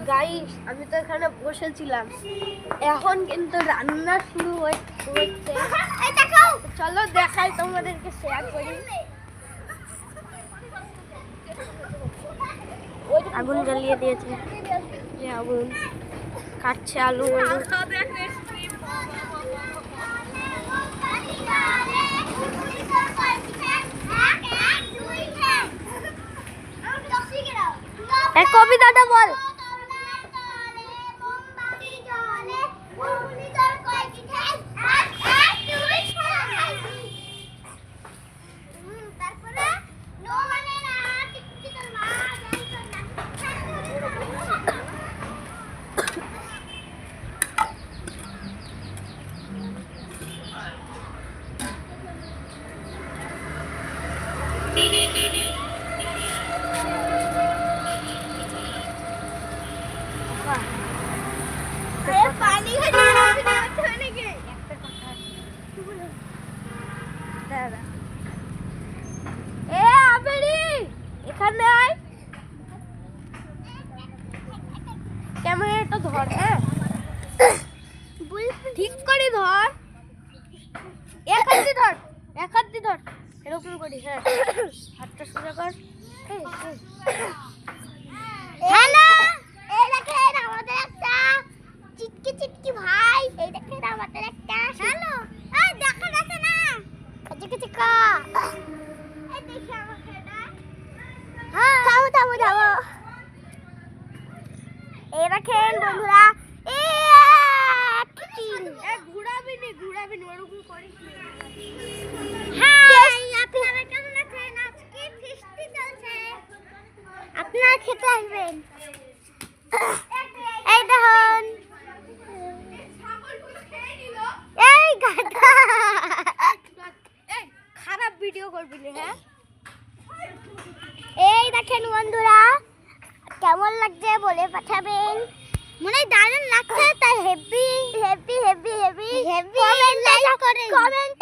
Guys আমি তো এখানে বসেছিলাম, এখন কিন্তু রান্না শুরু হচ্ছে। চলো দেখাই তোমাদেরকে, শেয়ার করি। আগুন জ্বালিয়ে দিয়েছে, আগুন কাটছে আলু। কবিতাটা বল। এখানে আয়, ক্যামেরাটা ধর। হ্যাঁ ঠিক করে ধর, এক হাত দিয়ে ধর, এরকম করি। হ্যাঁ হাতটা সোজা কর। হ্যালো, এই দেখেন আমাদের একটা চিটকি চিটকি ভাই। এই দেখেন আমাদের একটা হ্যালো, এই দেখা যাচ্ছে না চিটকি চিটকা। এই দেখি আমাকে না। হ্যাঁ থামো। এই দেখেন বন্ধুরা, ঘুরাবি নি ওরকম করিস। আপনারা কেমন আছেন? আজকে ফিস্টি চলছে, আপনারা খেতে আসবেন। এই দেখুন, এই গাধা খারাপ ভিডিও করবি না। হ্যাঁ এই দেখেন বন্ধুরা, কেমন লাগছে বলে পাঠাবেন। মনে দারুণ লাগছে, তাই হেভি কমেন্ট